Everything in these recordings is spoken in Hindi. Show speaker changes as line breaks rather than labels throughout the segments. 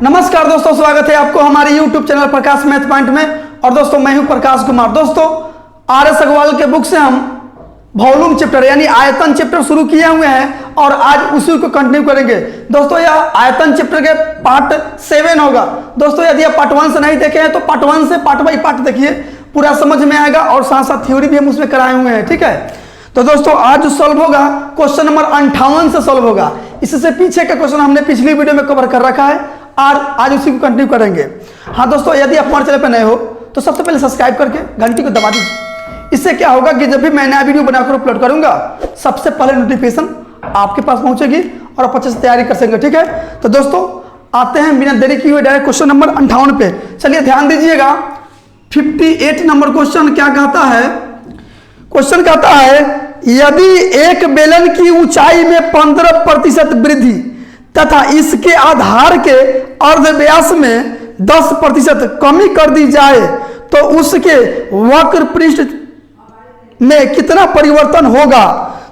नमस्कार दोस्तों, स्वागत है आपको हमारे YouTube चैनल प्रकाश मैथ पॉइंट में। और दोस्तों मैं हूं प्रकाश कुमार। दोस्तों RS अग्रवाल के बुक से हम वॉल्यूम चैप्टर यानी आयतन चैप्टर शुरू किए हुए हैं और आज उसी को कंटिन्यू करेंगे। दोस्तों यह आयतन चैप्टर के पार्ट 7 होगा। दोस्तों यदि आप पार्ट 1 से नहीं देखे हैं तो पार्ट 1 से पार्ट बाई पार्ट देखिए, पूरा समझ में आएगा और साथ साथ थ्योरी भी हम उसमें कराए हुए हैं। ठीक है, तो दोस्तों आज जो सॉल्व होगा क्वेश्चन नंबर 58 से सॉल्व होगा। इससे पीछे का क्वेश्चन हमने पिछली वीडियो में कवर कर रखा है और आज उसी को कंटिन्यू करेंगे। हाँ दोस्तों, यदि आप हमारे चैनल पर नए हो तो सबसे पहले सब्सक्राइब करके घंटी को दबा दीजिए। इससे क्या होगा कि जब भी मैं नया वीडियो बनाकर अपलोड करूंगा सबसे पहले नोटिफिकेशन आपके पास पहुंचेगी और आप अच्छे से तैयारी कर सकेंगे। ठीक है, तो दोस्तों आते हैं बिना देरी किए हुए डायरेक्ट क्वेश्चन नंबर 58 पे। चलिए ध्यान दीजिएगा, 58 नंबर क्वेश्चन क्या कहता है। क्वेश्चन कहता है यदि एक बेलन की ऊंचाई में 15% वृद्धि तथा इसके आधार के अर्धव्यास में 10% कमी कर दी जाए तो उसके वक्र पृष्ठ में कितना परिवर्तन होगा।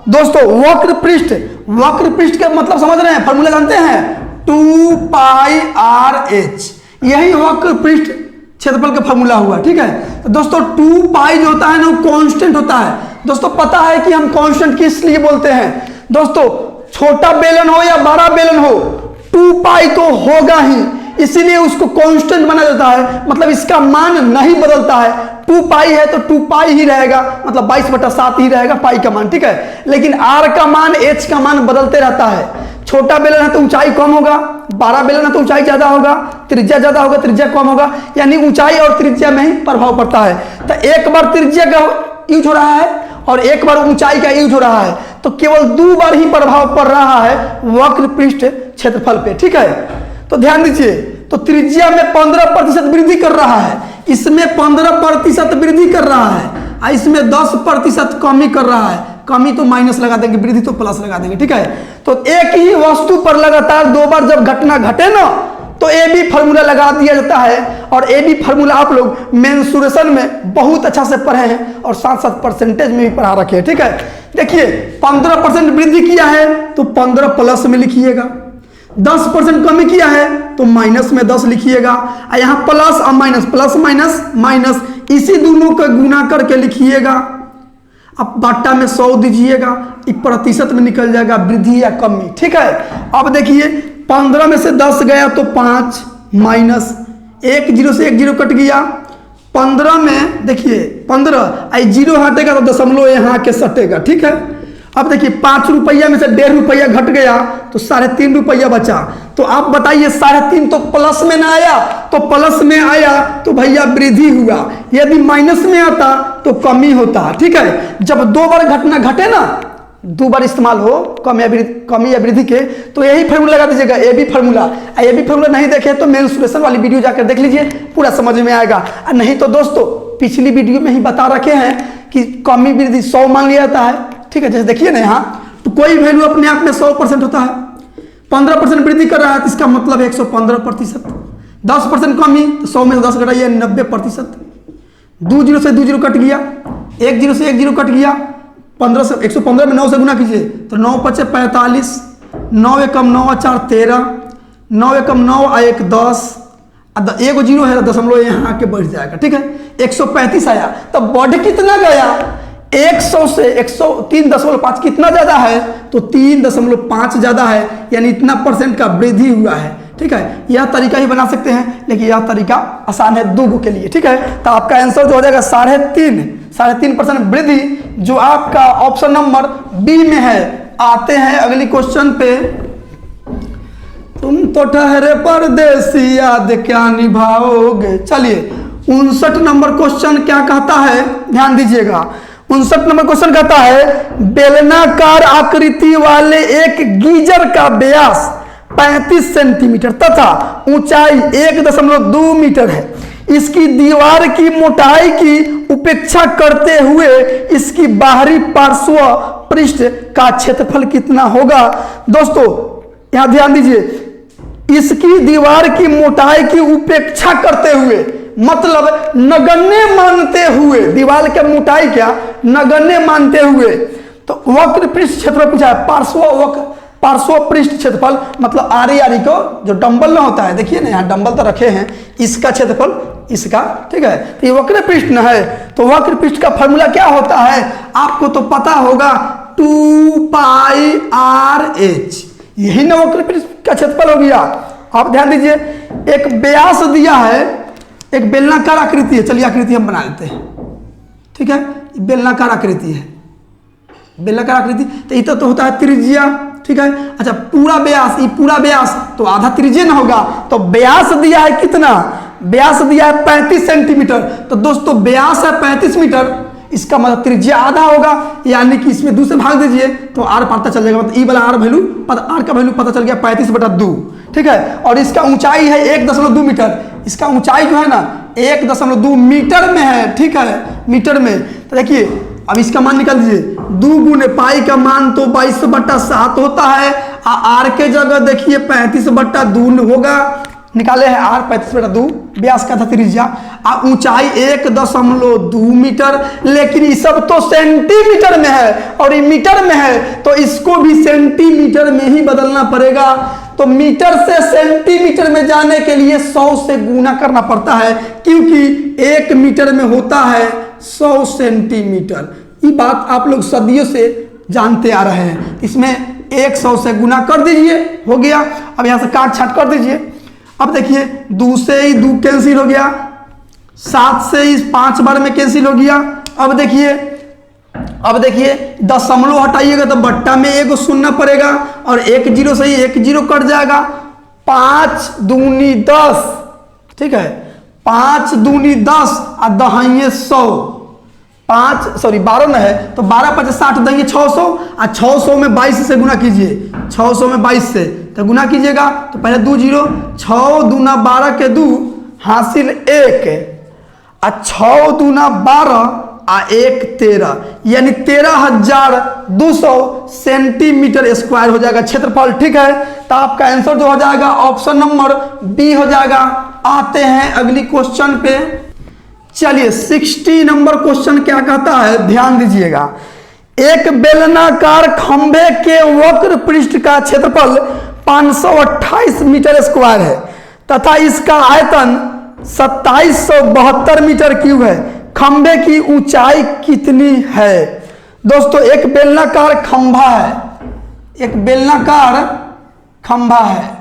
दोस्तों वक्र पृष्ठ का मतलब समझ रहे हैं, फॉर्मूला जानते हैं 2πr/h, यही वक्र पृष्ठ क्षेत्रफल का फॉर्मूला हुआ। ठीक है, तो दोस्तों 2π जो होता है ना वो कांस्टेंट होता है। दोस्तों पता है कि हम कांस्टेंट किस लिए बोलते हैं। दोस्तों छोटा बेलन हो या बड़ा बेलन हो 2π तो होगा ही, इसीलिए उसको कांस्टेंट बना जाता है। मतलब इसका मान नहीं बदलता है। 2π है तो 2π ही रहेगा, मतलब 22/7 ही रहेगा पाई का मान। ठीक है, लेकिन r का मान h का मान बदलते रहता है। छोटा बेलन है तो ऊंचाई कम होगा, बड़ा बेलन है तो ऊंचाई ज्यादा होगा, त्रिज्या ज्यादा होगा, त्रिज्या कम होगा, यानी ऊंचाई और त्रिज्या में ही प्रभाव पड़ता है। तो एक बार त्रिज्या का यूज हो रहा है और एक बार ऊंचाई का यूज हो रहा है, तो केवल 2 बार ही प्रभाव पड़ रहा है वक्र पृष्ठ क्षेत्रफल पे। ठीक है, तो ध्यान दीजिए, तो त्रिज्या में 15% वृद्धि कर रहा है, इसमें 15% वृद्धि कर रहा है, इसमें 10% कमी कर रहा है। कमी तो माइनस लगा देंगे, वृद्धि तो प्लस लगा देंगे। ठीक है, तो एक ही वस्तु पर लगातार 2 बार जब घटना घटे ना तो ए बी फार्मूला लगा दिया जाता है। और ए बी फार्मूला आप लोग मेंसुरेशन में बहुत अच्छा से पढ़े हैं और साथ साथ परसेंटेज में भी पढ़ा रखे हैं। ठीक है, देखिए 15% वृद्धि किया है तो 15 प्लस में लिखिएगा, 10% कमी किया है तो माइनस में 10 लिखिएगा, यहाँ प्लस और माइनस, प्लस माइनस माइनस, इसी दोनों का गुना करके लिखिएगा। अब बाटा में 100 दीजिएगा, प्रतिशत में निकल जाएगा वृद्धि या कमी। ठीक है, अब देखिए 15 में से 10 गया तो 5 माइनस 1 0 से 1 0 कट गया। 15 में देखिए 15 जीरो हटेगा तो दशमलव यहाँ के सटेगा। ठीक है, अब देखिए 5 रुपया में से 1.5 रुपया घट गया तो 3.5 रुपया बचा। तो आप बताइए 3.5 तो प्लस में ना आया, तो प्लस में आया तो भैया वृद्धि हुआ, यदि माइनस में आता तो कमी होता। ठीक है, जब 2 बार घटना घटे ना, 2 बार इस्तेमाल हो कमी या वृद्धि के, तो यही फार्मूला लगा दीजिएगा, A B formula. A B formula नहीं देखे तो मेंसुरेशन वाली वीडियो जाकर देख लीजिए, पूरा समझ में आएगा। नहीं तो दोस्तों पिछली वीडियो में ही बता रखे हैं कि कमी वृद्धि 100 मान लिया जाता है। ठीक है, जैसे देखिए ना यहाँ, तो कोई वैल्यू अपने आप में 100% होता है। 15% वृद्धि कर रहा है तो इसका मतलब 115%। 10% कमी तो 100 में से 10 घटाइए 90%। 2 0 से 2 0 कट गया, 1 0 से 1 0 कट गया, 15 से 115 में 9 से गुना कीजिए तो 9 5 45, 9 एकम 9 4 13, 9 एकम 9 1 10, एक 0 है दशमलव यहाँ के बढ़ जाएगा। ठीक है, 135 आया, तो बढ़ कितना गया 100 से 103.5 कितना ज्यादा है तो 3.5 ज्यादा है, यानी इतना % का वृद्धि हुआ है। ठीक है, यह तरीका ही बना सकते हैं, लेकिन यह तरीका आसान है दोगो के लिए। ठीक है, तो आपका आंसर जो हो जाएगा 3.5% वृद्धि, जो आपका ऑप्शन नंबर बी में है। आते हैं अगली क्वेश्चन पे। तुम तो ठहरे परदेसी याद क्या निभाओगे। चलिए 59 नंबर क्वेश्चन क्या कहता है, ध्यान दीजिएगा। 59 नंबर क्वेश्चन कहता है बेलनाकार आकृति वाले एक गीजर का व्यास 35 सेंटीमीटर तथा ऊंचाई 1.2 मीटर है। इसकी दीवार की मोटाई की उपेक्षा करते हुए इसकी बाहरी पार्श्व पृष्ठ का क्षेत्रफल कितना होगा। दोस्तों यहां ध्यान दीजिए, इसकी दीवार की मोटाई की उपेक्षा करते हुए मतलब नगण्य मानते हुए, दीवार की मोटाई क्या नगण्य मानते हुए, तो वक्र पृष्ठ क्षेत्रफल पूछा है, पार्श्व वक्र पार्श्व पृष्ठ क्षेत्रफल मतलब आरी आरी को जो डंबल ना होता है, देखिए ना यहाँ डंबल तो रखे हैं, इसका क्षेत्रफल इसका, ठीक है। तो ये वक्र पृष्ठ न है, तो वक्र पृष्ठ का फॉर्मूला क्या होता है आपको तो पता होगा, 2 पाई आर एच, यही ना वक्र पृष्ठ का क्षेत्रफल हो गया। आप ध्यान दीजिए, एक व्यास दिया है, एक बेलनाकार आकृति है, चलिए आकृति हम बना लेते हैं, ठीक है। बेलनाकार आकृति है, बेलनाकार आकृति, तो इतना तो होता है त्रिज्या, ठीक है। अच्छा पूरा व्यास, ये पूरा व्यास तो आधा त्रिज्या ना होगा, तो व्यास दिया है कितना, व्यास दिया है 35 सेंटीमीटर, तो दोस्तों व्यास है 35 मीटर, इसका मतलब त्रिज्या आधा होगा, यानी कि इसमें 2 से भाग दीजिए तो आर पता चल जाएगा, मतलब ई वाला आर वैल्यू, आर का वैल्यू पता चल गया 35/2, ठीक है। और इसका ऊंचाई है 1.2 मीटर, इसका ऊंचाई जो है ना 1.2 मीटर में है, ठीक है, मीटर में। तो देखिए अब इसका मान निकाल दीजिए, 2 गुने पाई का मान तो 22/7 होता है, आर के जगह देखिए 35/2 होगा, निकाले हैं आर 35/2, व्यास का था त्रिज्या, ऊंचाई 1.2 मीटर, लेकिन ये सब तो सेंटीमीटर में है और ये मीटर में है, तो इसको भी सेंटीमीटर में ही बदलना पड़ेगा। तो मीटर से सेंटीमीटर में जाने के लिए 100 से गुना करना पड़ता है, क्योंकि 1 मीटर में होता है 100 सेंटीमीटर। ये बात आप लोग सदियों से जानते आ रहे हैं, इसमें 100 से गुना कर दीजिए, हो गया। अब यहां से काट छाट कर दीजिए। अब देखिए 2 से ही 2 कैंसिल हो गया, 7 से ही 5 बार में कैंसिल हो गया। अब देखिए दशमलव हटाइएगा तो बट्टा में 1 सुनना पड़ेगा, और 1 0 से ही 1 0 कट जाएगा, 5 दूनी 10, ठीक है, 5 दूनी 10 और दहाइए 100, 12 न है तो 12 5 60 देंगे 600, और 600 में 22 से गुना कीजिए, 600 में 22 से तो गुना कीजिएगा, तो पहले 2 0, 6 दूना 12 के 2 हासिल 1, और 6 दूना 12 आ 1 13, यानी 13,200 सेंटीमीटर स्क्वायर हो जाएगा क्षेत्रफल, ठीक है। तो आपका आंसर जो हो जाएगा ऑप्शन नंबर बी हो जाएगा। आते हैं अगली क्वेश्चन पे, चलिए 60 नंबर क्वेश्चन क्या कहता है, ध्यान दीजिएगा। एक बेलनाकार खंभे के वक्र पृष्ठ का क्षेत्रफल 528 मीटर स्क्वायर है तथा इसका आयतन 2772 मीटर क्यूब है, खंभे की ऊंचाई कितनी है। दोस्तों एक बेलनाकार खंभा है, एक बेलनाकार खंभा है,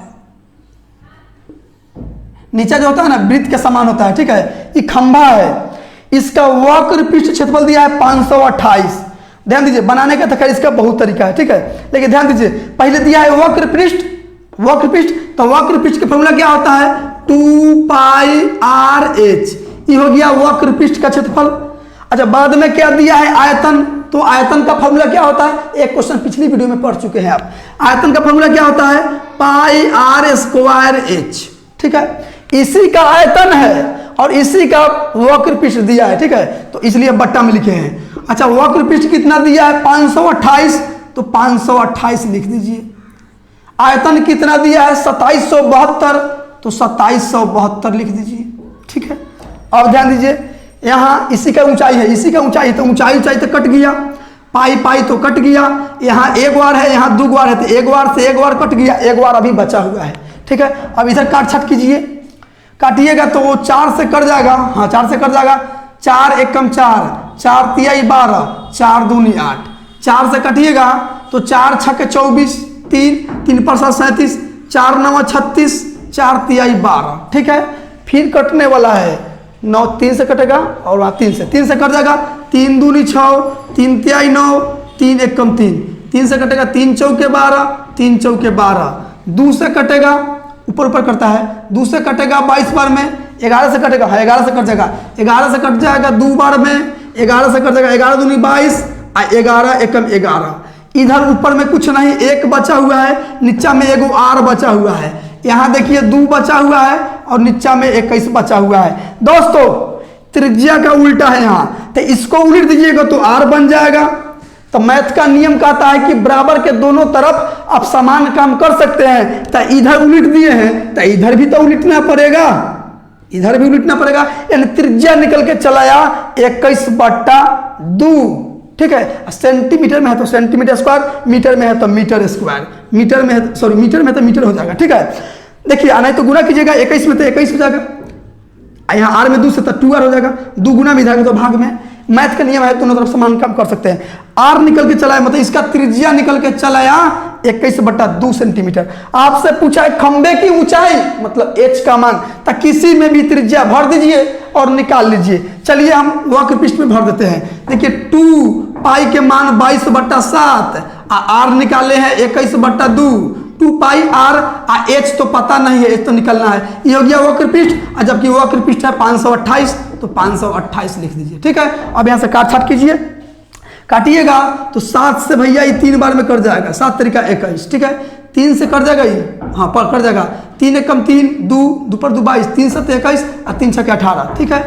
नीचे जो होता है ना वृत्त के समान होता है, ठीक है, ये खंभा है, इसका वक्र पृष्ठ क्षेत्रफल दिया है 528। ध्यान दीजिए, बनाने का तो खैर इसका बहुत तरीका है, ठीक है, लेकिन ध्यान दीजिए पहले दिया है वक्र पृष्ठ, तो वक्र पृष्ठ का फॉर्मूला क्या होता है, 2 पाई आर एच, ये हो गया वक्र पृष्ठ का क्षेत्रफल। अच्छा बाद में क्या दिया है, आयतन, तो आयतन का फॉर्मूला क्या होता है, एक क्वेश्चन पिछली वीडियो में पढ़ चुके हैं आप। आयतन का फॉर्मूला क्या होता है, पाई आर स्क्वायर एच, ठीक है, इसी का आयतन है और इसी का वक्र पृष्ठ दिया है, ठीक है, तो इसलिए बट्टा में लिखे हैं। अच्छा वक्र पृष्ठ कितना दिया है, 528, तो 528 लिख दीजिए। आयतन कितना दिया है, 2772, तो 2772 लिख दीजिए, ठीक है। अब ध्यान दीजिए यहाँ इसी का ऊंचाई है, इसी का ऊंचाई, तो ऊंचाई तो कट गया, पाई पाई तो कट गया, यहाँ 1 बार है, यहाँ 2 बार है, तो 1 बार से 1 बार कट गया, 1 बार अभी बचा हुआ है, ठीक है। अब इधर काट छट कीजिए, काटिएगा तो वो 4 से कट जाएगा, हाँ 4 से कट जाएगा, 4 एकम 4, 4 तिहाई 12, 4 दूनी 8, 4 से कटिएगा तो 4 छक्के 24, 3 पर 37, 4 9 36, 4 तिहाई 12, ठीक है। फिर कटने वाला है 9, 3 से कटेगा और वहाँ 3 से कट जाएगा, 3 दूनी 6, 3 तिहाई 9, 3 एकम 3 से कटेगा, 3 चौके 12, 3 चौके 12, 2 से कटेगा, ऊपर करता है, 2 से कटेगा 22 बार में, 11 से कटेगा, हाँ 11 से कट जाएगा, 11 से कट जाएगा 2 बार में, 11 से कट जाएगा, 11 दूनी 22, 11 एकम 11, इधर ऊपर में कुछ नहीं, 1 बचा हुआ है, नीचा में 1 आर बचा हुआ है, यहाँ देखिए 2 बचा हुआ है और नीचा में 21 बचा हुआ है। दोस्तों त्रिज्या का उल्टा है यहाँ, तो इसको उलट दीजिएगा तो आर बन जाएगा। तो मैथ का नियम कहता है कि बराबर के दोनों तरफ आप समान काम कर सकते हैं, तो इधर उलट दिए हैं तो इधर भी तो उलटना पड़ेगा, यानी त्रिज्या निकल के चला आया 21/2, ठीक है। सेंटीमीटर में है तो सेंटीमीटर स्क्वायर, मीटर में है तो मीटर स्क्वायर, मीटर में है सॉरी मीटर में तो मीटर हो जाएगा, ठीक है। देखिए नहीं तो गुना कीजिएगा, 21 में तो 21 हो जाएगा, यहाँ आर में 2 से तो 2r हो जाएगा, 2 गुना में जाएगा तो भाग में। मैथ का नियम है, दोनों तरफ समान काम कर सकते हैं। आर निकल के चला है मतलब इसका त्रिज्या निकल के चला आया 21/2 सेंटीमीटर। आपसे पूछा है खंबे की ऊंचाई मतलब h का मान, तो किसी में भी त्रिज्या भर दीजिए और निकाल लीजिए। चलिए हम वक्र पृष्ठ में भर देते हैं। देखिए 2 पाई के मान 22/7, आर निकाले हैं 21/2, 2 पाई आर, h तो पता नहीं है, h तो निकलना है, ये हो गया वक्र पृष्ठ। जबकि वक्र पृष्ठ है 528, तो 528 लिख दीजिए, ठीक है। अब यहाँ से काट छाट कीजिए, काटिएगा तो 7 से भैया ये 3 बार में कट जाएगा, 7 तरीका 21, ठीक है। 3 से कट जाएगा ये, हाँ पर कट जाएगा, 3 एकम 3, 2 पर 2 22, 3 से 21 और 3 छके 18, ठीक है।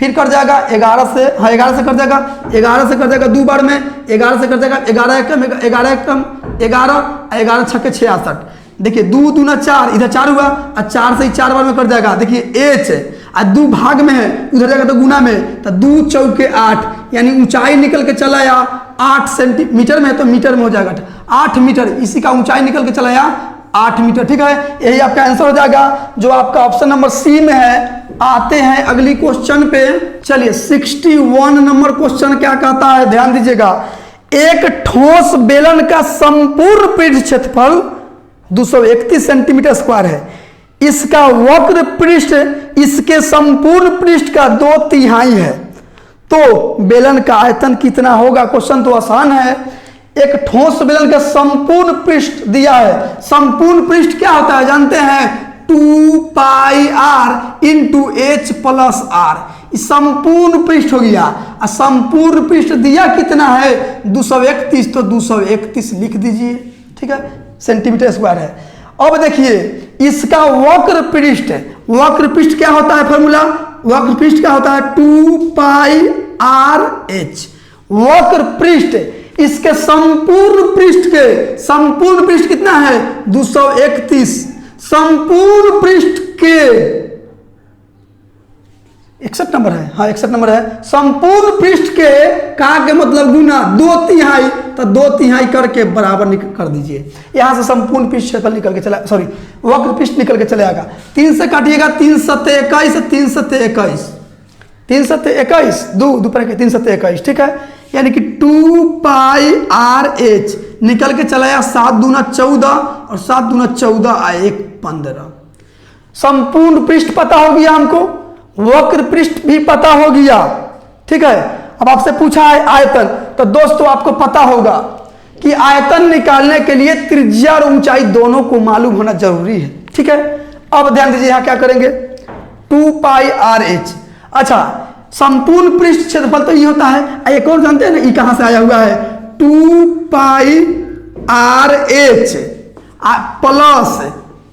फिर कट जाएगा 11 से, हाँ 11 से कट जाएगा, 11 से कट जाएगा 2 बार में, 11 से कट जाएगा 11 एकम 11 छके 66। देखिए 2 दूना 4, इधर 4 हुआ और 4 से ही 4 बार में कट जाएगा। देखिए h और 2 भाग में है, उधर जाएगा तो गुना में, तो 2 चौके 8, यानी ऊंचाई निकल के चला आया 8 सेंटीमीटर में है तो मीटर में हो जाएगा 8 मीटर, इसी का ऊंचाई निकल के चला आया 8 मीटर, ठीक है। यही आपका आंसर हो जाएगा जो आपका ऑप्शन नंबर सी में है। आते हैं अगली क्वेश्चन पे। चलिए 61 नंबर क्वेश्चन क्या कहता है, ध्यान दीजिएगा। एक ठोस बेलन का संपूर्ण पृष्ठ क्षेत्रफल 231 सेंटीमीटर स्क्वायर है, इसका वक्र पृष्ठ इसके संपूर्ण पृष्ठ का 2/3 है, तो बेलन का आयतन कितना होगा। क्वेश्चन तो आसान है। एक ठोस बेलन का संपूर्ण पृष्ठ दिया है, संपूर्ण पृष्ठ क्या होता है जानते हैं, 2 pi are into h plus r, संपूर्ण पृष्ठ हो गया। और संपूर्ण पृष्ठ दिया कितना है 231, तो 231 लिख दीजिए, ठीक है, सेंटीमीटर स्क्वायर है। अब देखिए इसका वक्र पृष्ठ क्या होता है, फॉर्मूला वक्र पृष्ठ क्या होता है 2 पाई आर एच। वक्र पृष्ठ इसके संपूर्ण पृष्ठ कितना है 231, संपूर्ण पृष्ठ के 61 नंबर है, हाँ 61 नंबर है। संपूर्ण पृष्ठ के का मतलब गुना 2/3, तो 2/3 करके बराबर कर दीजिए। यहां से संपूर्ण पृष्ठ क्षेत्रफल निकल के चला, सॉरी वक्र पृष्ठ निकल के चलेगा। 3 से काटिएगा 3 सत्ते 21, 3 सत्ते 21, 3 सत्ते 21, 2 पर 3 सत्ते 21, ठीक है। यानी कि 2 पाई आर एच निकल के चलाया 7 दूना 14 और 7 दूना 14 और 1 15। संपूर्ण पृष्ठ पता हो गया हमको, वक्र पृष्ठ भी पता हो गया, ठीक है। अब आपसे पूछा है आयतन, तो दोस्तों आपको पता होगा कि आयतन निकालने के लिए त्रिज्या और ऊंचाई दोनों को मालूम होना जरूरी है, ठीक है। अब ध्यान दीजिए यहां क्या करेंगे 2 पाई आर एच। अच्छा संपूर्ण पृष्ठ क्षेत्रफल तो ये होता है, एक और जानते हैं ना ये कहां से आया हुआ है 2 pi r h plus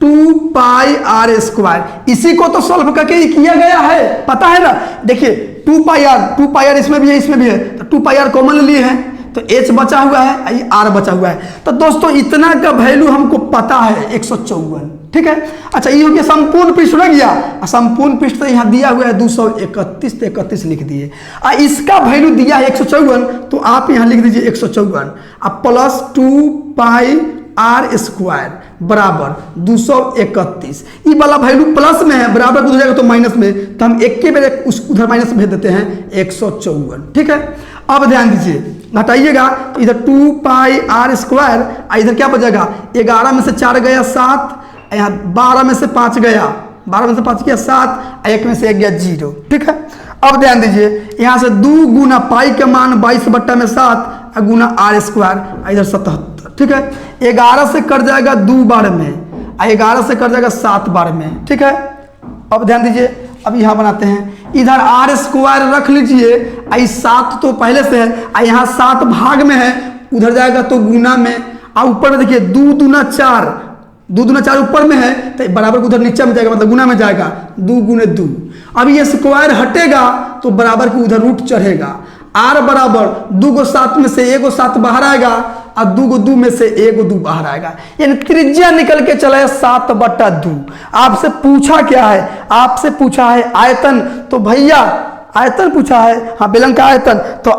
2 pi are square. इसी को तो सॉल्व करके किया गया है, पता है ना। देखिए 2 पाई आर इसमें भी है इसमें भी है, तो 2 पाई आर कॉमन लिए हैं तो h बचा हुआ है, ये r बचा हुआ है। तो दोस्तों इतना का वैल्यू हमको पता है 154, ठीक है। अच्छा ये हो गया संपूर्ण पृष्ठ हो गया, संपूर्ण पृष्ठ तो यहाँ दिया हुआ है 231, तो 31 लिख दिए। इसका वैल्यू दिया है 154, तो आप यहाँ लिख दीजिए 154 अब प्लस 2 पाई आर स्क्वायर बराबर 231। ये वाला वैल्यू प्लस में है, बराबर हो जाएगा तो माइनस में, तो हम एक के बार उस उधर माइनस भेज देते हैं 154, ठीक है। अब ध्यान दीजिए घटाइएगा तो इधर 2 पाई आर स्क्वायर, इधर क्या बचेगा 11 में से 4 गया 7, यहाँ 12 में से 5 गया, 12 में से 5 गया 7, 1 में से 1 गया 0, ठीक है। अब ध्यान दीजिए यहाँ से 2 गुना पाई के मान 22/7 गुना आर स्क्वायर, इधर 77, ठीक है। 11 से कट जाएगा 2 बार में, 11 से कट जाएगा 7 बार में, ठीक है। अब ध्यान दीजिए अब यहाँ बनाते हैं, इधर आर स्क्वायर रख लीजिए, 7 तो पहले से है, यहाँ 7 भाग में है, उधर जाएगा तो गुना में, और ऊपर में देखिए 2 दूना 4, 2 दूना 4 ऊपर में है तो बराबर उधर नीचे में जाएगा, मतलब गुना में जाएगा 2 गुने 2। अब ये स्क्वायर हटेगा तो बराबर के उधर रूट चढ़ेगा, आर बराबर 2 को 7 में से 1 को 7 बाहर आएगा और 2 को 2 में से 1 को 2 बाहर आएगा, यानी त्रिज्या निकल के चला है 7/2। आपसे पूछा क्या है, आपसे पूछा है आयतन, तो भैया आयतन पूछा है, हाँ बेलन का आयतन, तो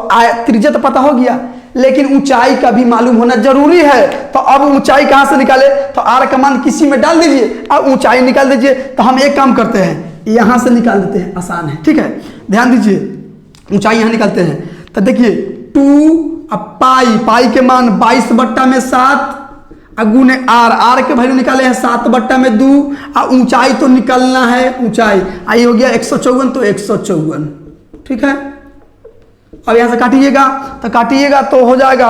त्रिज्या तो पता हो गया, लेकिन ऊंचाई का भी मालूम होना जरूरी है। तो अब ऊंचाई कहां से निकाले, तो आर का मान किसी में डाल दीजिए, अब ऊंचाई निकाल दीजिए। तो हम एक काम करते हैं, यहां से निकाल देते हैं, आसान है, ठीक है। ध्यान दीजिए, ऊंचाई यहां निकालते हैं, तो देखिए 2 पाई के मान 22/7 गुने आर के वैल्यू निकाले हैं 7/2, और ऊंचाई तो निकालना है, ऊंचाई आई हो गया 154, तो 154, ठीक है। अब यहां से काटिएगा, तो काटिएगा तो हो जाएगा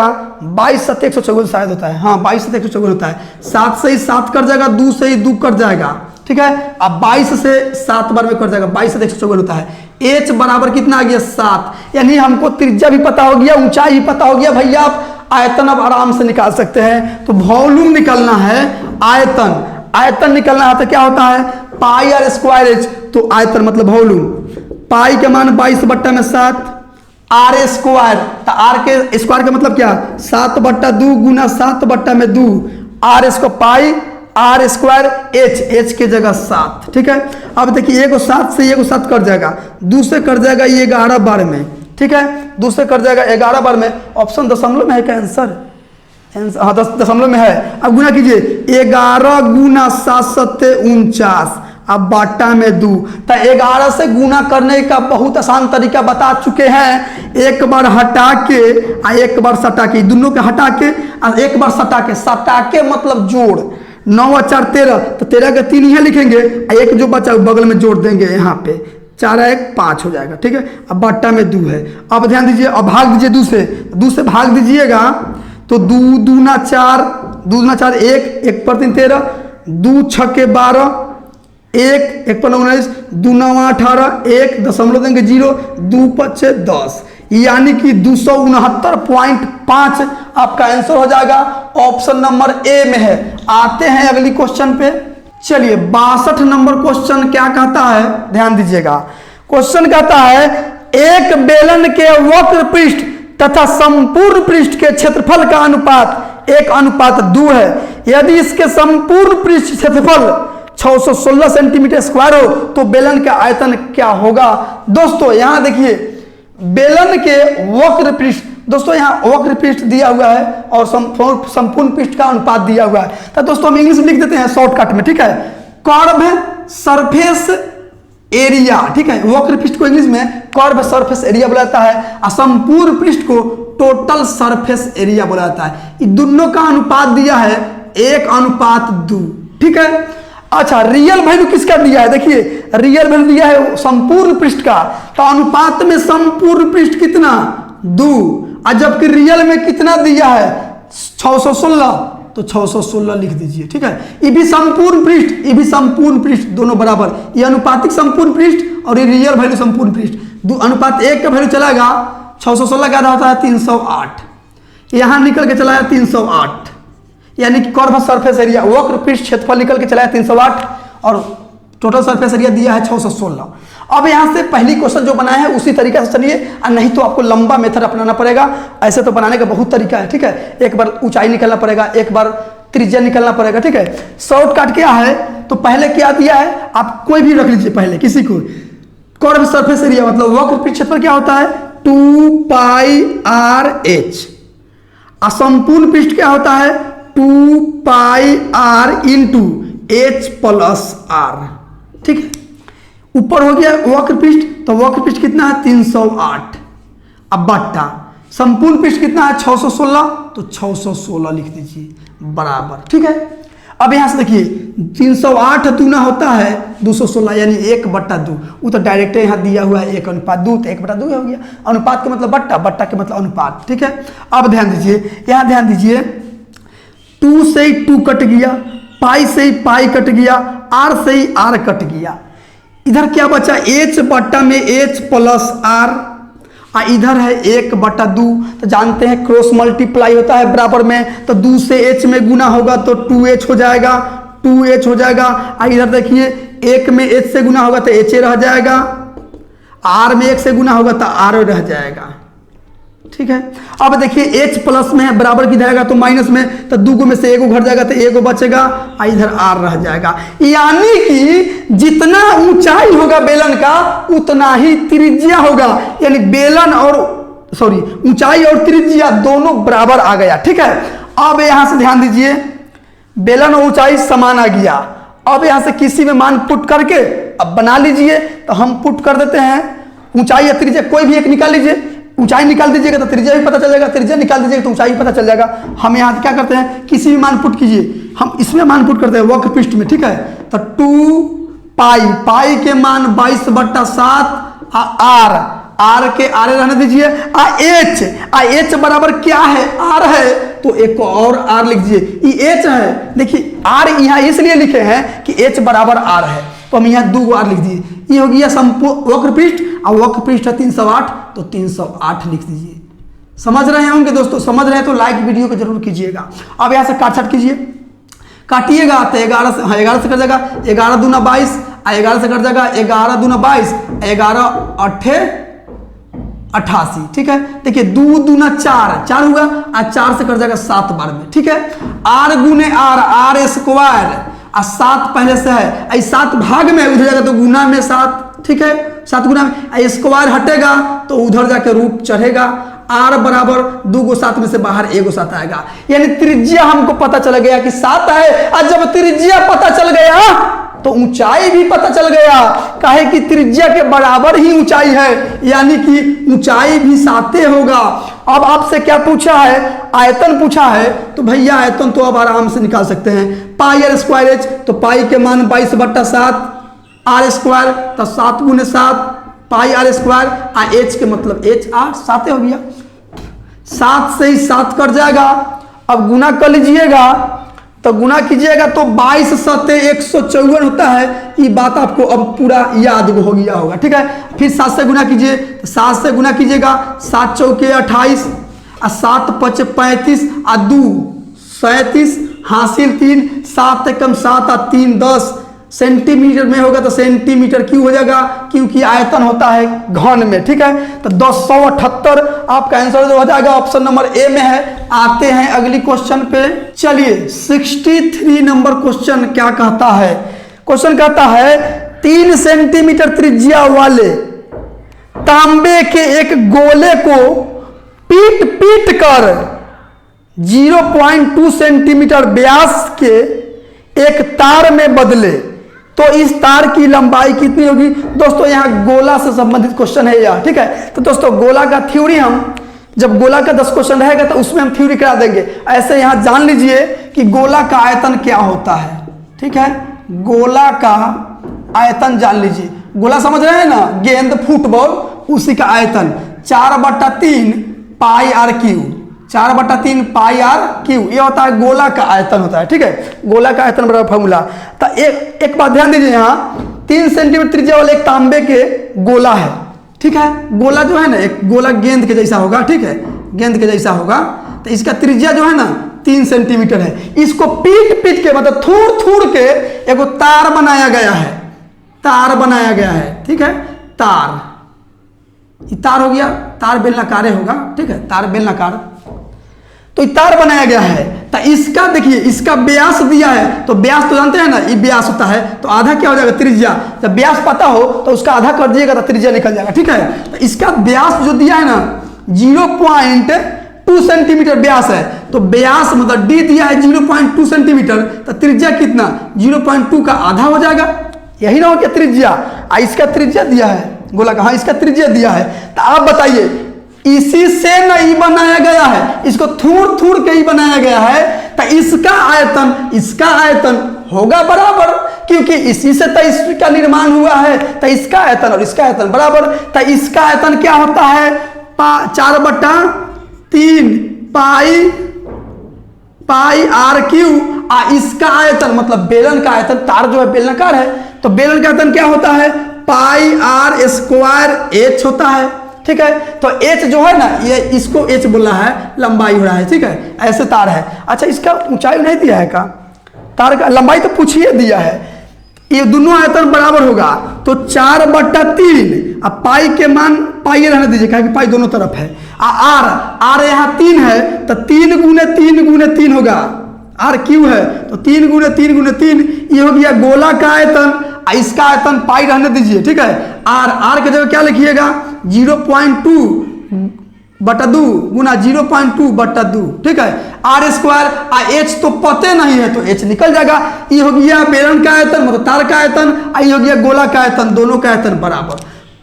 22 7 154 शायद होता है, हाँ 22 7 154 होता है। 7 से ही 7 कट जाएगा, 2 से ही 2 कट जाएगा, ठीक है। अब 22 से 7 बार में कट जाएगा, 22 7 154 होता है। एच बराबर कितना आ गया 7, यानी हमको त्रिज्या भी पता हो गया, ऊंचाई भी पता हो गया भैया। आप आयतन अब आराम से निकाल सकते हैं। तो वॉल्यूम निकालना है, आयतन निकालना है, तो क्या होता है पाई आर स्क्वायर एच, तो आयतन मतलब वॉल्यूम। पाई के मान 22/7 आर स्क्वायर, तो आर के स्क्वायर का मतलब क्या 7/2 गुना 7/2 r square pi are square h की जगह 7, ठीक है। अब देखिए एगो 7 से एगो 7 कट जाएगा, 2 से कट जाएगा ये 11 बार में, ठीक है। 2 से कट जाएगा 11 बार में। ऑप्शन दशमलव में है क्या आंसर, हाँ दशमलव में है। अब गुना कीजिए 11 गुना 7 7 49, अब बाटा में 2, तो 11 से गुना करने का बहुत आसान तरीका बता चुके हैं। एक बार हटा के और एक बार सटा के, दोनों के हटा के और एक बार सटा के मतलब जोड़। 9 और 4 13, तो 13 के 3 यहाँ लिखेंगे, एक जो बचा बगल में जोड़ देंगे यहाँ पे, 4 1 5 हो जाएगा, ठीक है। अब बाटा में 2 है। अब ध्यान दीजिए, अब भाग दीजिए 2 से भाग दीजिएगा, तो 2 दूना 4 1 1 पर 3 13, 2 6 के 12, 1 1 पर 19, 2 9 18, 1 दशमलव देंगे 0, 2 5 10, यानी कि 269.5 आपका आंसर हो जाएगा। ऑप्शन नंबर ए में है। आते हैं अगली क्वेश्चन पे। चलिए 62 नंबर क्वेश्चन क्या कहता है, ध्यान दीजिएगा। क्वेश्चन कहता है एक बेलन के वक्र पृष्ठ तथा संपूर्ण पृष्ठ के क्षेत्रफल का अनुपात 1:2 है। यदि इसके संपूर्ण पृष्ठ क्षेत्रफल 616 सेंटीमीटर स्क्वायर हो तो बेलन का आयतन क्या होगा। दोस्तों यहां देखिए बेलन के वक्र पृष्ठ, दोस्तों यहाँ वक्र पृष्ठ दिया हुआ है और संपूर्ण पृष्ठ का अनुपात दिया हुआ है। तो दोस्तों हम इंग्लिश में लिख देते हैं शॉर्टकट में, ठीक है। कर्व सरफेस एरिया, ठीक है। वक्र पृष्ठ को इंग्लिश में कर्व सरफेस एरिया बोला जाता है और संपूर्ण पृष्ठ को टोटल सरफेस एरिया बोला जाता है। ये दोनों का अनुपात दिया है 1:2, ठीक है। अच्छा रियल वैल्यू किसका दिया है, देखिए रियल वैल्यू दिया है संपूर्ण पृष्ठ का, तो अनुपात में संपूर्ण पृष्ठ कितना 2, और जबकि रियल में कितना दिया है 616, तो 616 लिख दीजिए, ठीक है। ये भी संपूर्ण पृष्ठ, ये भी संपूर्ण पृष्ठ, दोनों बराबर। ये अनुपातिक संपूर्ण पृष्ठ और ये रियल वैल्यू संपूर्ण पृष्ठ, अनुपात 1 का वैल्यू चलाएगा 616 का होता है 308, यहां निकल के चला है 308, यानी कि कर्व सरफेस एरिया वक्र पृष्ठ क्षेत्रफल निकल के चला है 308 और टोटल सरफेस एरिया दिया है 616। अब यहां से पहली क्वेश्चन जो बनाया है उसी तरीके से चलिए, और नहीं तो आपको लंबा मेथड अपनाना पड़ेगा। ऐसे तो बनाने का बहुत तरीका है, ठीक है। एक बार ऊंचाई निकालना पड़ेगा, एक बार त्रिज्या निकालना पड़ेगा, ठीक है। शॉर्टकट क्या है, तो पहले क्या दिया है आप कोई भी रख लीजिए, पहले किसी को। कर्व सरफेस एरिया मतलब वक्र पृष्ठ क्षेत्रफल क्या होता है 2πr/h, और संपूर्ण पृष्ठ क्या होता है 2πr × h+r, ठीक है। ऊपर हो गया वक्र पृष्ठ, तो वक्र पृष्ठ कितना है 308, अब बट्टा संपूर्ण पृष्ठ कितना है 616, तो 616 लिख दीजिए बराबर, ठीक है। अब यहां से देखिए 308 दूना होता है 216, यानी 1/2, वो तो डायरेक्ट यहाँ दिया हुआ है 1:2, तो 1/2 हो गया। अनुपात का मतलब बट्टा, बट्टा के मतलब अनुपात, ठीक है। अब ध्यान दीजिए, यहाँ ध्यान दीजिए 2 से ही 2 कट गया, पाई से ही पाई कट गया, आर से ही आर कट गया। इधर क्या बचा h बट्टा में h+r, इधर है 1/2, तो जानते हैं क्रॉस मल्टीप्लाई होता है बराबर में, तो 2 से h में गुना होगा तो 2h हो जाएगा, 2h हो जाएगा। इधर देखिए 1 में h से गुना होगा तो h रह जाएगा, r में 1 से गुना होगा तो r रह जाएगा, ठीक है। अब देखिए h प्लस में है, बराबर की जाएगा तो माइनस में, तो 2 में से 1 घट जाएगा तो 1 बचेगा, इधर r रह जाएगा। यानी कि जितना ऊंचाई होगा बेलन का उतना ही त्रिज्या होगा, यानी बेलन और ऊंचाई और त्रिज्या दोनों बराबर आ गया, ठीक है। अब यहां से ध्यान दीजिए, बेलन और ऊंचाई समान आ गया। अब यहां से किसी में मान पुट करके अब बना लीजिए, तो हम पुट कर देते हैं ऊंचाई या त्रिज्या, कोई भी एक निकाल लीजिए। ऊंचाई निकाल दीजिएगा तो त्रिज्या भी पता चल जाएगा, त्रिज्या निकाल दीजिएगा तो ऊंचाई भी पता चल जाएगा। हम यहाँ क्या करते हैं, किसी भी मान पुट कीजिए, हम इसमें मान पुट करते हैं वक्र पृष्ठ में, ठीक है। तो 2 पाई के मान 22/7 आर के आरे रहने दीजिए। एच बराबर क्या है, आर है, तो एक और आर लिख दीजिए। ये एच है, देखिए आर यहाँ इसलिए लिखे हैं कि एच बराबर आर है, तो हम यहाँ 2 आर लिख दिए। ये हो गया संपूर्ण वक्र पृष्ठ, और वक्र पृष्ठ है 308, तो 308 लिख दीजिए। समझ रहे होंगे दोस्तों, समझ रहे हैं तो लाइक वीडियो को जरूर कीजिएगा। अब यहाँ से काट छाट कीजिए, काटिएगा तो 11 से, हाँ 11 से कट जाएगा, 11 दूना 22, 11 से कट जाएगा 11 दूना 22, 11 8 88, ठीक है। देखिए 2 दूना 4 हुआ, और 4 से कट जाएगा 7 बार में, ठीक है। आर गुने आर स्क्वायर, और 7 पहले से है, 7 भाग में उधर जाएगा तो गुना में 7, ठीक है। 7 गुना में स्क्वायर हटेगा तो उधर जाकर रूट चढ़ेगा। आर बराबर 2 7 में से बाहर 1 7 आएगा, यानी त्रिज्या हमको पता चल गया कि 7 है। और जब त्रिज्या पता चल गया तो ऊंचाई भी पता चल गया, काहे कि त्रिज्या के बराबर ही ऊंचाई है, यानी कि ऊंचाई भी 7 होगा। अब आपसे क्या पूछा है, आयतन पूछा है, तो भैया आयतन तो अब आराम से निकाल सकते हैं। पाई आर स्क्वायर एच, तो पाई के मान 22/7 आर स्क्वायर, तो 7 गुने 7 पाई आर स्क्वायर, और एच के मतलब एच आर, 7 हो गया। 7 से ही 7 कट जाएगा। अब गुना कर लीजिएगा, तो गुना कीजिएगा तो 22 7 154 होता है। ये बात आपको अब पूरा याद हो गया होगा, ठीक है। फिर 7 से गुना कीजिए, तो 7 से गुना कीजिएगा, 7 चौके 28, और 7 5 35, और 2 37, हासिल 3, 7 कम 7 और 3 10। सेंटीमीटर में होगा तो सेंटीमीटर क्यों हो जाएगा, क्योंकि आयतन होता है घन में, ठीक है। तो 278 आपका आंसर जो हो जाएगा ऑप्शन नंबर ए में है। आते हैं अगली क्वेश्चन पे, चलिए 63 नंबर क्वेश्चन क्या कहता है। क्वेश्चन कहता है 3 सेंटीमीटर त्रिज्या वाले तांबे के एक गोले को पीट पीट कर 0.2 सेंटीमीटर व्यास के एक तार में बदले तो इस तार की लंबाई कितनी होगी। दोस्तों यहाँ गोला से संबंधित क्वेश्चन है यह, ठीक है। तो दोस्तों गोला का थ्योरी, हम जब गोला का 10 क्वेश्चन रहेगा तो उसमें हम थ्योरी करा देंगे। ऐसे यहाँ जान लीजिए कि गोला का आयतन क्या होता है, ठीक है। गोला का आयतन जान लीजिए, गोला समझ रहे हैं ना, गेंद फुटबॉल, उसी का आयतन 4/3 pi R cube, 4/3 pi R cube, ये होता है गोला का आयतन होता है, ठीक है। गोला का आयतन बराबर फॉर्मूला। तो एक बात ध्यान दीजिए, यहाँ 3 सेंटीमीटर त्रिज्या वाले एक तांबे के गोला है, ठीक है। गोला जो है ना, एक गोला गेंद के जैसा होगा, ठीक है, गेंद के जैसा होगा। तो इसका त्रिज्या जो है ना 3 सेंटीमीटर है। इसको पीट पीट के मतलब थूर थूर के एक तार बनाया गया है, तार बनाया गया है, ठीक है। तार, ये तार हो गया, तार बेलनाकार होगा, ठीक है, तार बेलनाकार। तो तार बनाया गया है। तो इसका देखिए, इसका व्यास दिया है, तो व्यास तो जानते हैं ना, ये व्यास होता है, तो आधा क्या हो जाएगा, त्रिज्या। जब व्यास पता हो तो उसका आधा कर दिएगा तो त्रिज्या निकल जाएगा, ठीक है। तो इसका व्यास जो दिया है ना 0.2 सेंटीमीटर व्यास है, तो व्यास मतलब डी दिया है 0.2 सेंटीमीटर, तो त्रिज्या कितना, 0.2 का आधा हो जाएगा, यही ना हो क्या त्रिज्या। इसका त्रिज्या दिया है गोला का, हाँ इसका त्रिज्या दिया है। तो आप बताइए, इसी से नहीं बनाया गया है, इसको थूर थूर के ही बनाया गया है, तो इसका आयतन होगा बराबर, क्योंकि इसी से तो इसका निर्माण हुआ है। तो इसका आयतन और इसका आयतन बराबर। तो इसका आयतन क्या होता है, 4/3 पाई आर क्यू, इसका आयतन मतलब बेलन का आयतन, तार जो है बेलनाकार है, तो बेलन का आयतन क्या होता है, पाई आर स्क्वायर एच होता है, ठीक है। तो एच जो है ना, ये इसको एच बोला है, लंबाई हो रहा है, ठीक है। ऐसे तार है। अच्छा, इसका ऊंचाई नहीं दिया है का, तार का लंबाई तो पूछिए दिया है। ये दोनों आयतन बराबर होगा, तो 4/3, अब पाई के मान पाई रहने दीजिए, कहा कि पाई दोनों तरफ है, आर आर यहाँ 3 है तो 3 गुने 3 गुने 3 होगा। आर क्यू है तो 3 गुने 3 गुने 3, ये हो गया गोला का आयतन। इसका आयतन पाई रहने दीजिए, ठीक है। आर आर की जगह क्या लिखिएगा 0.2 बटा 2 गुना 0.2 बटा 2, ठीक है। आर स्क्वायर एच तो पते नहीं है तो एच निकल जाएगा। ये हो गया बेलन का आयतन मतलब तार का आयतन, ये हो गया गोला का आयतन, दोनों का आयतन बराबर।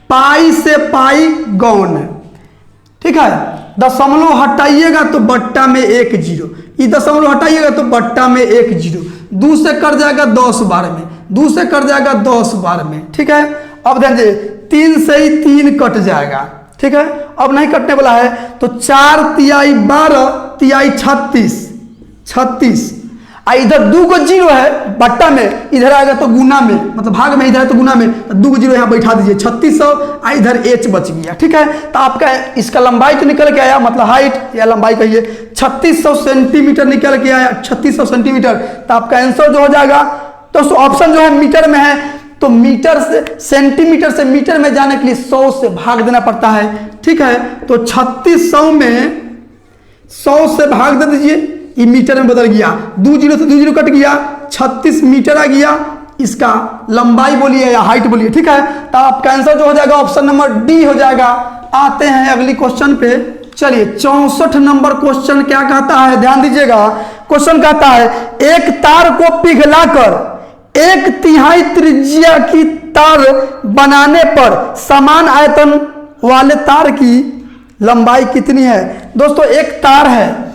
पाई से पाई गौन, ठीक है। दशमलव हटाइएगा तो बट्टा में 1 0, ये दशमलव हटाइएगा तो बट्टा में 1 0, 2 से कट जाएगा 10 बार में, 2 से कट जाएगा 10 बार में, ठीक है। अब ध्यान दीजिए 3 से ही 3 कट जाएगा, ठीक है। अब नहीं कटने वाला है तो 4 तिहाई 12 तिहाई 36, इधर 2 को 0 है बट्टा में, इधर आएगा तो गुना में, मतलब भाग में इधर है तो गुना में, तो 2 को 0 यहाँ बैठा दीजिए 3600, इधर एच बच गया, ठीक है। तो आपका इसका लंबाई तो निकल के आया, मतलब हाइट या लंबाई कहिए 3600 सेंटीमीटर निकल के आया, 3600 सेंटीमीटर। तो आपका आंसर जो हो जाएगा दोस्तों ऑप्शन जो है मीटर में है, तो मीटर से सेंटीमीटर से मीटर में जाने के लिए 100 से भाग देना पड़ता है, ठीक है। तो 3600 में 100 से भाग दे दीजिए, ये मीटर में बदल गया, 2 0 से 2 0 कट गया, 36 मीटर आ गया। इसका लंबाई बोलिए या हाइट बोलिए, ठीक है। तो आपका आंसर जो हो जाएगा ऑप्शन नंबर डी हो जाएगा। आते हैं अगली क्वेश्चन पे, चलिए 64 नंबर क्वेश्चन क्या कहता है, ध्यान दीजिएगा। क्वेश्चन कहता है एक तार को पिघलाकर 1/3 त्रिज्या की तार बनाने पर समान आयतन वाले तार की लंबाई कितनी है। दोस्तों एक तार है,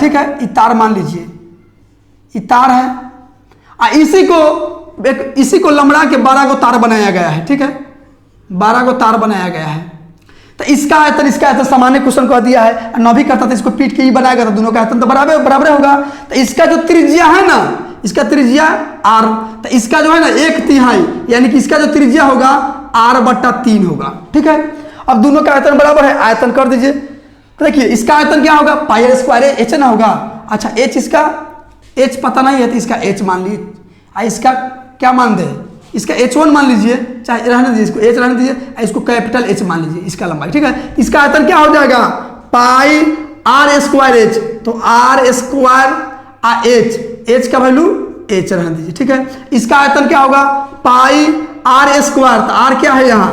ठीक है। ये तार मान लीजिए, ये तार है, इसी को लंबड़ा के 12 को तार बनाया गया है, ठीक है। 12 को तार बनाया गया है, तो इसका आयतन सामान्य क्वेश्चन कह दिया है, न भी करता तो इसको पीट के ही बनाएगा तो दोनों का आयतन तो बराबर होगा। तो इसका जो त्रिज्या है ना, इसका त्रिज्या आर, तो इसका जो है ना 1/3 यानी कि इसका जो त्रिज्या होगा r/3 होगा, ठीक है। अब दोनों का आयतन बराबर है, आयतन कर दीजिए। तो देखिए इसका आयतन क्या होगा पाई r स्क्वायर एच ना होगा। अच्छा एच, इसका एच पता नहीं है तो इसका एच मान लीजिए, इसका क्या मान दे, इसका H1 मान लीजिए, चाहे रहने दीजिए, इसको एच रहने दीजिए, इसको कैपिटल एच मान लीजिए, इसका लंबाई, ठीक है। इसका आयतन क्या हो जाएगा पाई r स्क्वायर एच, तो r स्क्वायर एच का वैल्यू एच रहने दीजिए, ठीक है। इसका आयतन क्या होगा पाई r स्क्वायर, तो r क्या है यहाँ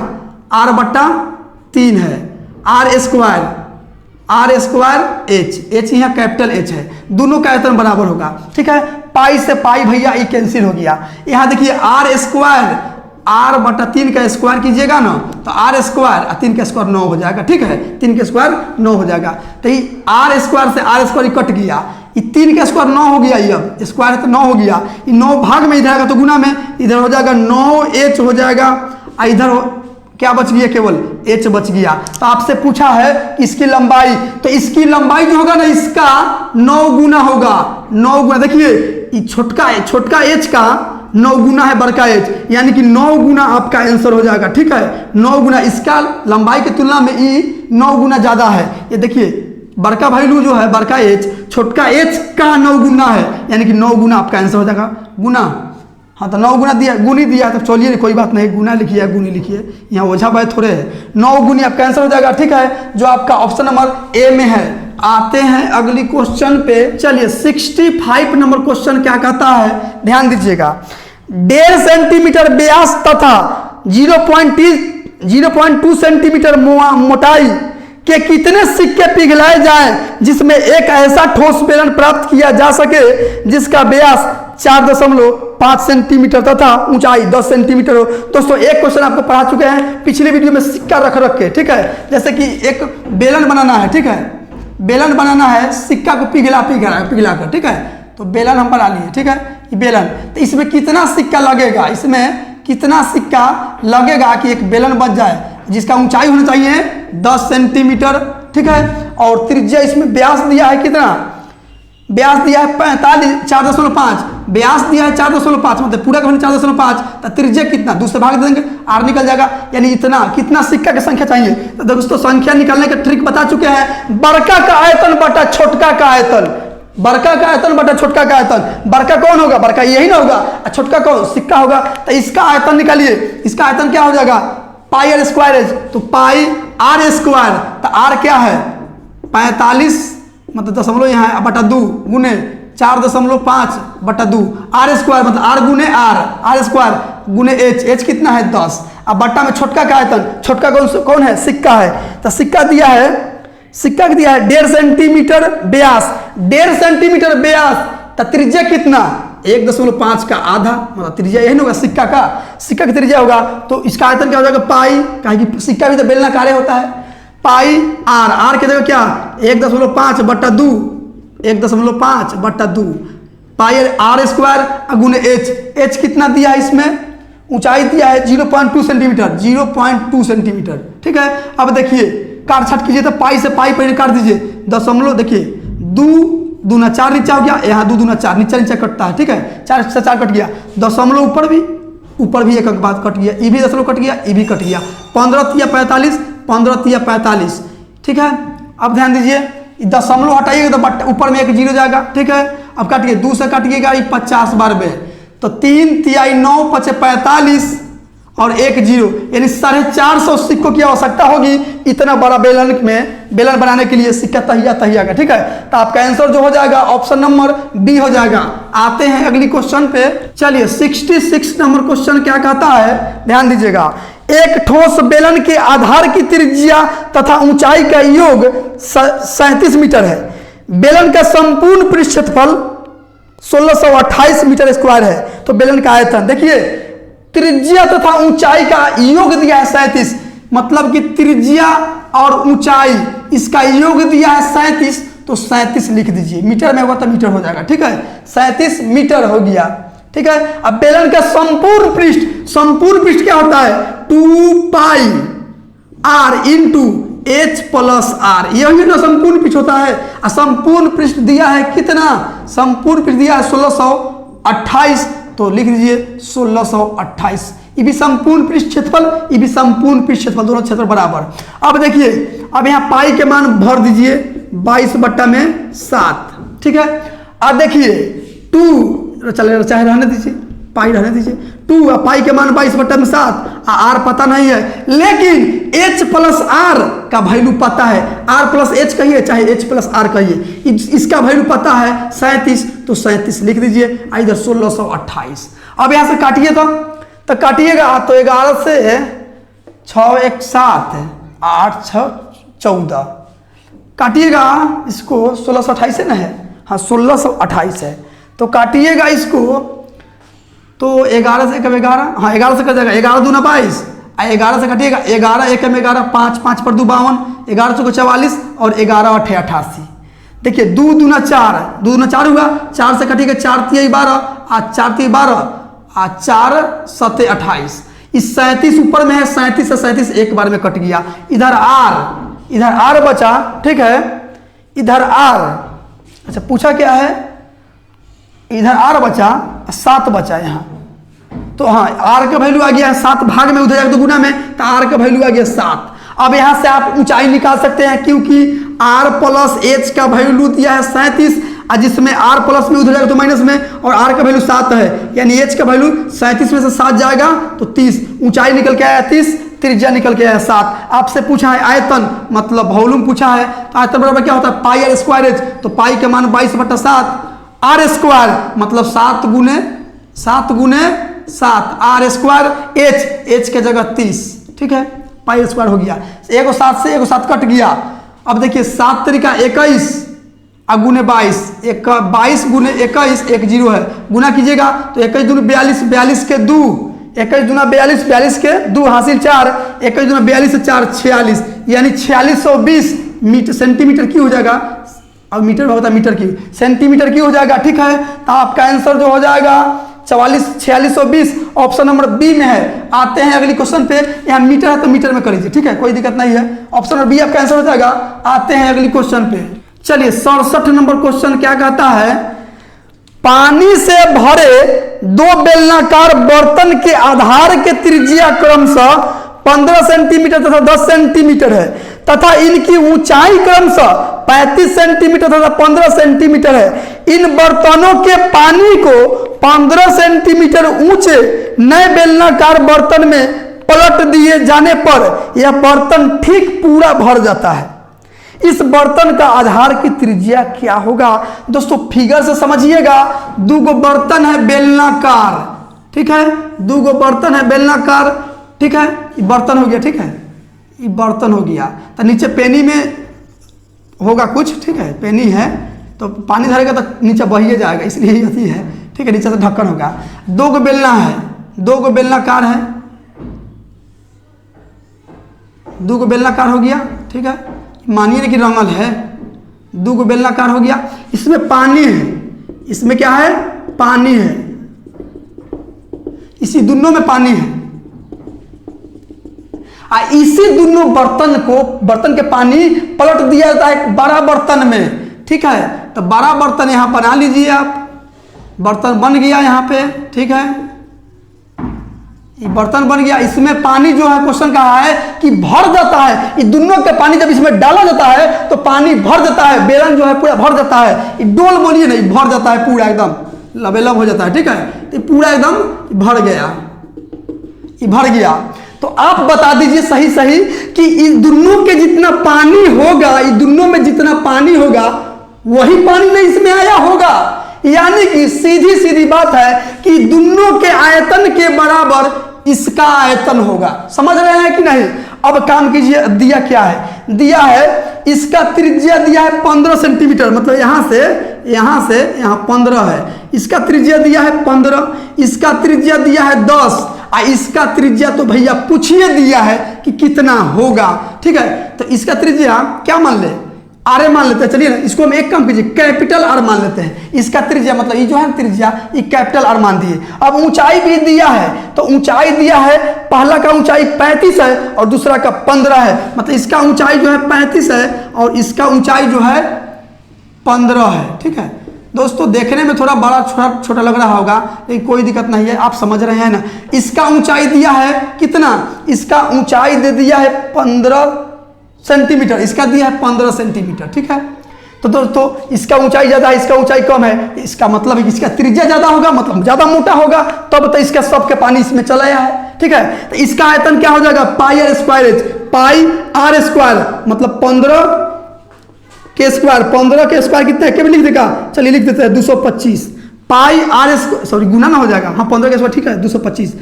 r/3 है, r स्क्वायर एच यहाँ कैपिटल एच है, दोनों का आयतन बराबर होगा, ठीक है। पाई से पाई भैया ये कैंसिल हो गया। यहाँ देखिए r स्क्वायर r/3 का स्क्वायर कीजिएगा ना तो r स्क्वायर 3 का स्क्वायर 9 हो जाएगा, ठीक है। 3 का स्क्वायर 9 हो जाएगा, तो ये r स्क्वायर से r स्क्वायर कट गया, ये 3 का स्क्वायर 9 हो गया, ये अब स्क्वायर तो 9 हो गया, ये 9 भाग में इधर आएगा तो गुना में, इधर हो जाएगा 9h हो जाएगा, इधर क्या बच गया केवल h बच गया। तो आपसे पूछा है इसकी लंबाई, तो इसकी लंबाई जो होगा ना इसका 9 गुना होगा, 9 गुना। देखिए ये छोटका h का 9 गुना है बड़का h, यानी कि 9 गुना आपका आंसर हो जाएगा, ठीक है। 9 गुना, इसका लंबाई की तुलना में ये 9 गुना ज्यादा है। ये देखिए बड़का वैल्यू जो है बड़का h, छोटका h का 9 गुना है, यानी कि 9 गुना आपका आंसर हो जाएगा। गुना, हाँ तो 9 गुना दिया, गुनी दिया, तो चलिए कोई बात नहीं, गुना लिखिए गुनी लिखिए, यहाँ ओझा भाई थोड़े है, 9 गुनी आपका आंसर हो जाएगा, ठीक है, जो आपका ऑप्शन नंबर ए में है। आते हैं अगली क्वेश्चन पे, चलिए 65 नंबर क्वेश्चन क्या कहता है, ध्यान दीजिएगा। 1.5 सेंटीमीटर व्यास तथा 0.2 सेंटीमीटर मोटाई के कितने सिक्के पिघलाए जाएं जिसमें एक ऐसा ठोस बेलन प्राप्त किया जा सके जिसका व्यास 4.5 सेंटीमीटर तथा ऊंचाई 10 सेंटीमीटर हो। दोस्तों एक क्वेश्चन आपको पढ़ा चुके हैं पिछले वीडियो में सिक्का रख के, ठीक है। जैसे कि एक बेलन बनाना है, ठीक है, बेलन बनाना है, सिक्का को पिघला कर, ठीक है। तो बेलन हम बना लिए, ठीक है, ये बेलन, तो इसमें कितना सिक्का लगेगा, इसमें कितना सिक्का लगेगा कि एक बेलन बन जाए, जिसका ऊंचाई होना चाहिए 10 सेंटीमीटर, ठीक है। और त्रिज्या इसमें व्यास दिया है कितना, व्यास दिया है 4.5, व्यास दिया है 4.5, मतलब पूरा का 4.5, तो त्रिज्या कितना, 2 से भाग देंगे आर निकल जाएगा, यानी इतना कितना सिक्का की संख्या चाहिए। तो दोस्तों संख्या निकालने का ट्रिक बता चुके हैं, बड़का का आयतन बटा छोटका का आयतन, बड़का का आयतन बटा छोटका का आयतन। बड़का कौन होगा, बड़का यही ना होगा, छोटका कौन, सिक्का होगा। तो इसका आयतन निकालिए, इसका आयतन क्या हो जाएगा पाई आर स्क्वायर एच, तो पाई आर स्क्वायर, तो आर क्या है 45 मतलब दशमलव यहाँ है बटा 2 गुने 4.5 बटा 2 आर स्क्वायर मतलब आर गुने आर स्क्वायर गुने एच कितना है 10। अब बट्टा में छोटका का आयतन, छोटका कौन है सिक्का है, तो सिक्का दिया है 1.5 सेंटीमीटर व्यास, 1.5 सेंटीमीटर व्यास, तो त्रिज्या कितना 1.5 का आधा मतलब त्रिज्या यही होगा सिक्का की त्रिज्या होगा, तो इसका आयतन क्या हो जाएगा पाई, कहें सिक्का भी तो बेलनाकार होता है, पाई आर की जगह क्या 1.5 बटा 2, 1.5 बटा 2 पाई आर स्क्वायर गुने एच कितना दिया है, इसमें ऊंचाई दिया है 0.2 सेंटीमीटर, 0.2 सेंटीमीटर। ठीक है, अब देखिए काट छाट कीजिए, तो पाई से पाई पहले काट दीजिए, दशमलव देखिए 2 दूना 4 नीचे हो गया, यहाँ 2 दूना 4 नीचे कटता है। ठीक है, 4 से 4 कट गया, दशमलव ऊपर भी एक बात कट गया, ये भी दशमलव कट गया, ये भी कट गया, 15 तिया 45, 15 तिया 45। ठीक है, अब ध्यान दीजिए दशमलव हटाइएगा तो ऊपर में एक जीरो जाएगा। ठीक है, अब काटिए 2 से काटिएगा, ये 50 बार में, तो 3 तिहाई 9 5 45 और 1 जीरो, यानी 450 सिक्कों की आवश्यकता होगी इतना बड़ा बेलन बनाने के लिए, सिक्का तहिया का। ठीक है, तो आपका आंसर जो हो जाएगा ऑप्शन नंबर बी हो जाएगा। आते हैं अगली क्वेश्चन पे, चलिए 66 नंबर क्वेश्चन क्या कहता है, ध्यान दीजिएगा। एक ठोस बेलन के आधार की त्रिज्या तथा ऊंचाई का योग 37 मीटर है। बेलन का संपूर्ण पृष्ठ क्षेत्रफल 1628 मीटर स्क्वायर है। तो बेलन का आयतन देखिए, त्रिज्या तथा ऊंचाई का योग दिया है 37, मतलब कि त्रिज्या और ऊंचाई इसका योग दिया है 37, तो 37 लिख दीजिए, मीटर में होगा तो मीटर हो जाएगा। ठीक है, 37 मीटर हो गया। ठीक है, अब बेलन का संपूर्ण पृष्ठ क्या होता है 2 pi are into H plus R, यही ना संपूर्ण पृष्ठ होता है। और संपूर्ण पृष्ठ दिया है कितना, संपूर्ण पृष्ठ दिया है 1628, तो लिख दीजिए 1628। ये भी संपूर्ण पृष्ठ क्षेत्रफल, ये भी संपूर्ण पृष्ठ क्षेत्रफल, दोनों क्षेत्र बराबर। अब देखिए, अब यहाँ पाई के मान भर दीजिए 22/7। ठीक है, अब देखिए 2 चले चाहे रहने दीजिए, पाई रहने दीजिए, 2 पाई के मान 22/7, आर पता नहीं है, लेकिन एच प्लस आर का वैल्यू पता है, आर प्लस एच कहिए चाहे एच प्लस आर कहिए, इसका वैल्यू पता है 37, तो 37 लिख दीजिए, इधर 1628। अब यहां से काटिए तो काटिएगा, तो 11 से 6 1 7 8 6 14 काटिएगा इसको, 1628 है ना, है हाँ 1628 है, तो काटिएगा इसको, तो 11 से कब 11, हाँ 11 से कर जाएगा, 11 दूना 22, 11 से कटिएगा 11 1 में 11, 5 5 पर 2 52, 11 चौको 44 और 11 8 88। देखिए 2 दूना 4, 2 दूना 4 हुआ, 4 से कटिएगा 4 तिया 12, आज 4 तिया 12, आज 4 7 28। इस 37 ऊपर में है, 37 से 37 एक बार में कट गया, इधर आर बचा। ठीक है, इधर आर, अच्छा पूछा क्या है, इधर आर बचा 7 बचा यहाँ, तो हाँ आर का वैल्यू आ गया 7, भाग में उधर जाएगा तो गुना में, तो आर का वैल्यू आ गया 7। अब यहाँ से आप ऊंचाई निकाल सकते हैं, क्योंकि आर प्लस एच का वैल्यू दिया है 37, और जिसमें आर प्लस में उधर जाएगा तो माइनस में, और आर का वैल्यू 7 है, यानी एच का वैल्यू 37 में से 7 जाएगा तो 30, ऊंचाई निकल के आया 30, त्रिज्या निकल के आया 7। आपसे पूछा है आयतन मतलब वॉल्यूम पूछा है, तो आयतन बराबर क्या होता है पाई आर स्क्वायर एच, तो पाई के मान 22/7, आर स्क्वायर मतलब 7 गुने 7 आर स्क्वायर एच के जगह 30। ठीक है, पाई स्क्वायर हो गया, एगो 7 से एगो 7 कट गया। अब देखिए 7 तरीका 21 गुने 22, 22 गुने 21 1 जीरो है, गुना कीजिएगा तो 21 दूनी 42, 42 के 2, 21 दूना 42, 42 के 2 हासिल 4, 21 दूना 42 से 4 46, यानी 4620 मीटर सेंटीमीटर की हो जाएगा, अब मीटर में होता है मीटर की, सेंटीमीटर की हो जाएगा। ठीक है, तो आपका आंसर जो हो जाएगा 4620 ऑप्शन नंबर बी में है। आते हैं अगली क्वेश्चन पे, यहाँ मीटर है तो मीटर में कर लीजिए। ठीक है, कोई दिक्कत नहीं है, ऑप्शन नंबर बी आपका आंसर हो जाएगा। आते हैं अगली क्वेश्चन पे, चलिए 67 नंबर क्वेश्चन क्या कहता है, पानी से भरे 2 बेलनाकार बर्तन के आधार के त्रिज्या क्रमशः 15 सेंटीमीटर तथा 10 सेंटीमीटर है, तथा इनकी ऊंचाई क्रमशः 35 सेंटीमीटर तथा 15 सेंटीमीटर है। इन बर्तनों के पानी को 15 सेंटीमीटर ऊंचे नए बेलनाकार बर्तन में पलट दिए जाने पर यह बर्तन ठीक पूरा भर जाता है। इस बर्तन का आधार की त्रिज्या क्या होगा? दोस्तों फिगर से समझिएगा। दो गो बर्तन है बेलनाकार, ठीक है, दो गो बर्तन है बेलनाकार, ठीक है, ये बर्तन हो गया, ठीक है, ये बर्तन हो गया। तो नीचे पेनी में होगा कुछ, ठीक है, पेनी है तो पानी धरेगा तो नीचे बहिए जाएगा, इसलिए यही है, ठीक है, नीचे से ढक्कन होगा। दो गो बेलना है, दो गो बेलनाकार है, दो गो बेलनाकार हो गया, ठीक है, मानिए कि रंगल है, दो गो बेलनाकार हो गया। इसमें पानी है, इसमें क्या है? पानी है, इसी दोनों में पानी है। इसी दोनों बर्तन को, बर्तन के पानी पलट दिया जाता है बड़ा बर्तन में, ठीक है। तो बड़ा बर्तन यहां बना लीजिए आप, बर्तन बन गया यहां पे, ठीक है, ये बर्तन बन गया। इसमें पानी जो है, क्वेश्चन कहा है कि भर जाता है। ये दोनों के पानी जब इसमें डाला जाता है तो पानी भर जाता है, बेलन जो है पूरा भर जाता है। ये डोल बोलिए नहीं, भर जाता है पूरा, एकदम लबेलब हो जाता है, ठीक है, ये पूरा एकदम भर गया, ये भर गया। तो आप बता दीजिए सही सही कि इन दोनों के जितना पानी होगा, इन दोनों में जितना पानी होगा वही पानी नहीं इसमें आया होगा। यानी कि सीधी सीधी बात है कि दोनों के आयतन के बराबर इसका आयतन होगा। समझ रहे हैं कि नहीं? अब काम कीजिए, दिया क्या है? दिया है इसका त्रिज्या दिया है 15 सेंटीमीटर, मतलब यहां से यहां 15 है, इसका त्रिज्या दिया है 15, इसका त्रिज्या दिया है 10, इसका त्रिज्या तो भैया पूछिए दिया है कि कितना होगा, ठीक है। तो इसका त्रिज्या क्या मान ले? आर मान लेते हैं। चलिए ना, इसको हम एक काम कीजिए, कैपिटल आर मान लेते हैं। इसका त्रिज्या मतलब ये जो है त्रिज्या, ये कैपिटल आर मान दिए। अब ऊंचाई भी दिया है, तो ऊंचाई दिया है, पहला का ऊंचाई 35 है और दूसरा का 15 है, मतलब इसका ऊंचाई जो है 35 है और इसका ऊंचाई जो है 15 है, ठीक है। दोस्तों देखने में थोड़ा बड़ा छोटा लग रहा होगा, लेकिन कोई दिक्कत नहीं है, आप समझ रहे हैं ना। इसका ऊंचाई दिया है कितना? इसका ऊंचाई दे दिया है 15 सेंटीमीटर, इसका दिया है 15 सेंटीमीटर, ठीक है। तो दोस्तों इसका ऊंचाई ज्यादा है, इसका ऊंचाई कम है, इसका मतलब है कि इसका त्रिज्या ज्यादा होगा, मतलब ज्यादा मोटा होगा, तब तो इसका सबके पानी इसमें चला आया है, ठीक है। तो इसका आयतन क्या हो जाएगा? Pi are square H, pi are square मतलब 15 के स्क्वायर, 15 के स्क्वायर कितना है? लिख देगा, चलिए लिख देते हैं 225 पाई आर स्क्वायर, सॉरी गुना ना हो जाएगा, हाँ 15 के स्क्वायर, ठीक है, 225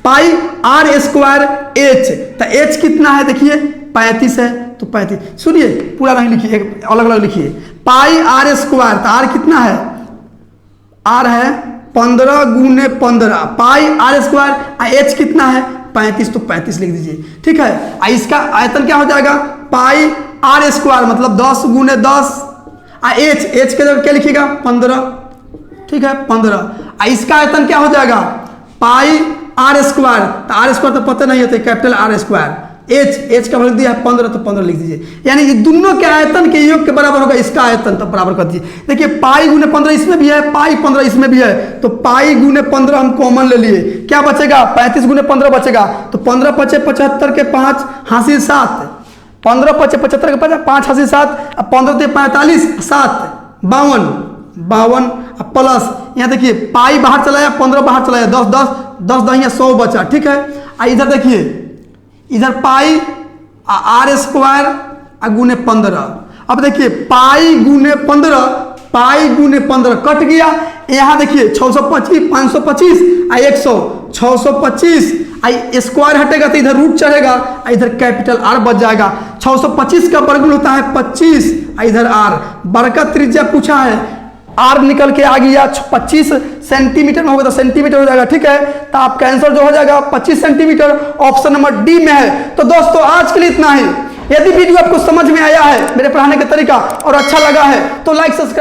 पाई आर स्क्वायर एच। तो एच कितना है? देखिए 35 है, तो 35, सुनिए पूरा नहीं लिखिए, अलग अलग लिखिए। पाई आर स्क्वायर, तो आर कितना है? आर है 15 गुने 15 पाई आर स्क्वायर, एच कितना है? 35, तो 35 लिख दीजिए, ठीक है। इसका आयतन क्या हो जाएगा? पाई आर स्क्वायर मतलब 10 गुने 10, एच के जगह क्या लिखिएगा? 15, ठीक है, 15। इसका आयतन क्या हो जाएगा? पाई आर स्क्वायर, तो आर स्क्वायर तो पता नहीं होता, कैपिटल आर स्क्वायर, एच का वैल्यू दिया है 15, तो 15 लिख दीजिए। यानी ये दोनों के आयतन के योग के बराबर होगा, इसका आयतन तो बराबर कर दीजिए। देखिए पाई गुने 15 इसमें भी है, पाई 15 इसमें भी है, तो पाई गुने 15 हम कॉमन ले लिए, क्या बचेगा? 35 गुने 15 बचेगा, तो 15 पचे 75 के 5 हासिल 7, 15 पचे 75 के 5 हासिल 7, 15 ते 45 7 52 प्लस यहाँ देखिए पाई बाहर चलाया, 15 बाहर चलाया, 10 दहिया 100 बचा, ठीक है। इधर देखिए, इधर पाई आर स्क्वायर गुने 15, अब देखिए पाई गुने 15, पाई गुने 15 कट गया, यहाँ देखिए 625 525 100, 625 स्क्वायर हटेगा तो इधर रूट चढ़ेगा, इधर कैपिटल आर बच जाएगा। 625 का वर्गमूल होता है 25, इधर आर, बड़का त्रिज्या पूछा है, आर निकल के आ गया 25 सेंटीमीटर में होगा तो सेंटीमीटर हो जाएगा, ठीक है। तो आपका आंसर जो हो जाएगा 25 सेंटीमीटर, ऑप्शन नंबर डी में है। तो दोस्तों आज के लिए इतना ही। यदि वीडियो आपको समझ में आया है, मेरे पढ़ाने का तरीका और अच्छा लगा है, तो लाइक सब्सक्राइब